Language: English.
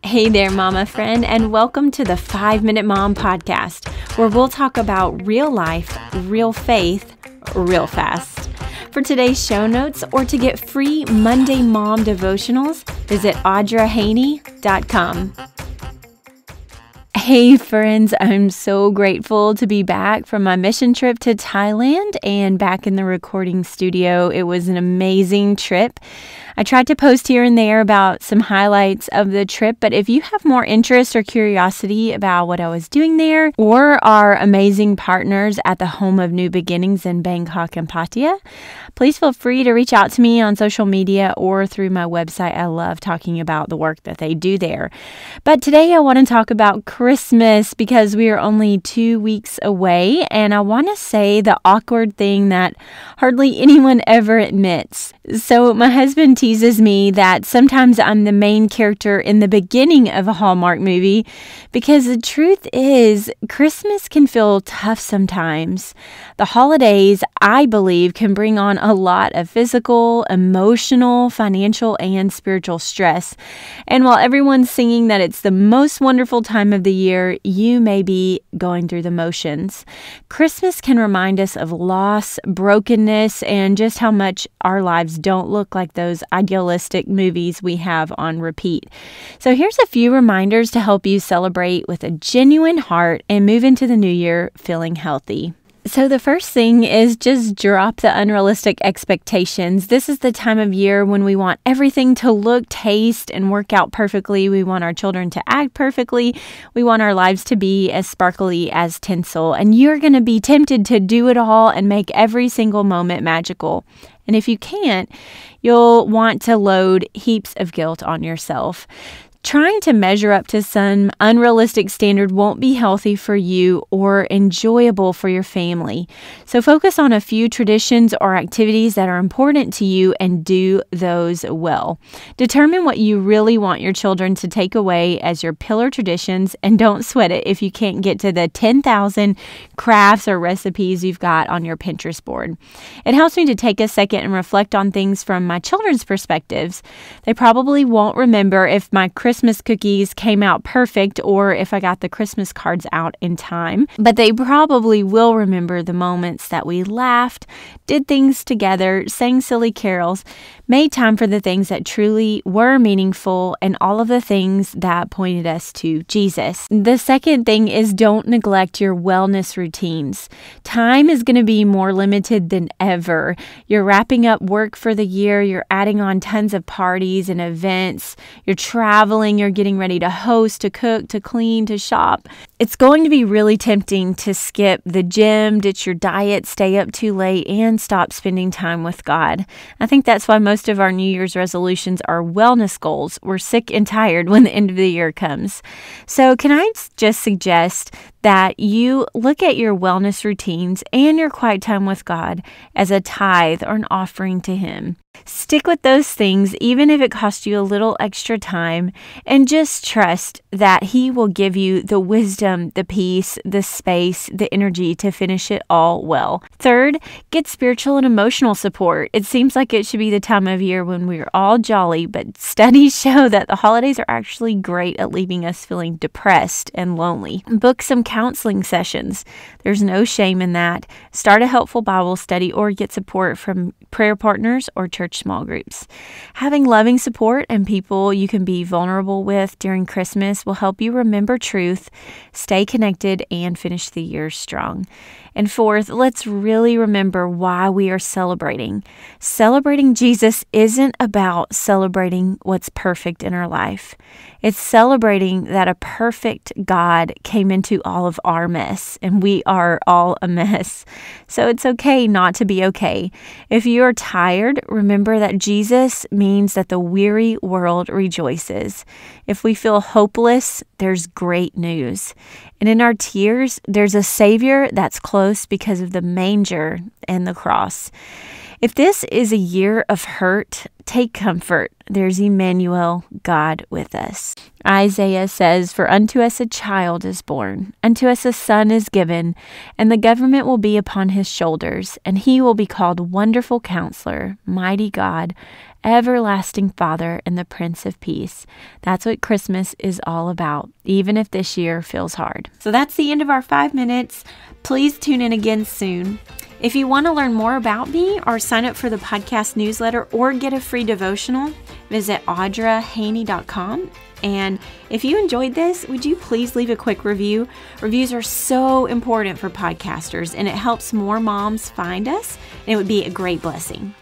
Hey there, mama friend, and welcome to the 5-Minute Mom podcast, where we'll talk about real life, real faith, real fast. For today's show notes or to get free Monday Mom devotionals, visit audrahaney.com. Hey friends, I'm so grateful to be back from my mission trip to Thailand and back in the recording studio. It was an amazing trip. I tried to post here and there about some highlights of the trip, but if you have more interest or curiosity about what I was doing there or our amazing partners at the Home of New Beginnings in Bangkok and Pattaya, please feel free to reach out to me on social media or through my website. I love talking about the work that they do there. But today I want to talk about Christmas because we are only 2 weeks away, and I want to say the awkward thing that hardly anyone ever admits. So my husband teases me that sometimes I'm the main character in the beginning of a Hallmark movie because the truth is Christmas can feel tough sometimes. The holidays, I believe, can bring on a lot of physical, emotional, financial, and spiritual stress. And while everyone's singing that it's the most wonderful time of the year, you may be going through the motions. Christmas can remind us of loss, brokenness, and just how much our lives don't look like those idealistic movies we have on repeat. So here's a few reminders to help you celebrate with a genuine heart and move into the new year feeling healthy. So the first thing is just drop the unrealistic expectations. This is the time of year when we want everything to look, taste, and work out perfectly. We want our children to act perfectly. We want our lives to be as sparkly as tinsel. And you're going to be tempted to do it all and make every single moment magical. And if you can't, you'll want to load heaps of guilt on yourself. Trying to measure up to some unrealistic standard won't be healthy for you or enjoyable for your family. So focus on a few traditions or activities that are important to you and do those well. Determine what you really want your children to take away as your pillar traditions, and don't sweat it if you can't get to the 10,000 crafts or recipes you've got on your Pinterest board. It helps me to take a second and reflect on things from my children's perspectives. They probably won't remember if my Christmas cookies came out perfect or if I got the Christmas cards out in time, but they probably will remember the moments that we laughed, did things together, sang silly carols, made time for the things that truly were meaningful, and all of the things that pointed us to Jesus. The second thing is don't neglect your wellness routines. Time is going to be more limited than ever. You're wrapping up work for the year, you're adding on tons of parties and events, you're traveling, you're getting ready to host, to cook, to clean, to shop. It's going to be really tempting to skip the gym, ditch your diet, stay up too late, and stop spending time with God. I think that's why most of our New Year's resolutions are wellness goals. We're sick and tired when the end of the year comes. So can I just suggest that you look at your wellness routines and your quiet time with God as a tithe or an offering to Him. Stick with those things, even if it costs you a little extra time, and just trust that He will give you the wisdom, the peace, the space, the energy to finish it all well. Third, get spiritual and emotional support. It seems like it should be the time of year when we're all jolly, but studies show that the holidays are actually great at leaving us feeling depressed and lonely. Book some counseling sessions. There's no shame in that. Start a helpful Bible study or get support from prayer partners or church small groups. Having loving support and people you can be vulnerable with during Christmas will help you remember truth, stay connected, and finish the year strong. And fourth, let's really remember why we are celebrating. Celebrating Jesus isn't about celebrating what's perfect in our life. It's celebrating that a perfect God came into all of our mess, and we are all a mess. So it's okay not to be okay. If you are tired, remember that Jesus means that the weary world rejoices. If we feel hopeless, there's great news. And in our tears, there's a Savior that's close because of the manger and the cross. If this is a year of hurt, take comfort. There's Emmanuel, God with us. Isaiah says, "For unto us a child is born, unto us a son is given, and the government will be upon his shoulders, and he will be called Wonderful Counselor, Mighty God, Everlasting Father, and the Prince of Peace." That's what Christmas is all about, even if this year feels hard. So that's the end of our 5 minutes. Please tune in again soon. If you want to learn more about me or sign up for the podcast newsletter or get a free devotional, visit audrahaney.com. And if you enjoyed this, would you please leave a quick review? Reviews are so important for podcasters, and it helps more moms find us, and it would be a great blessing.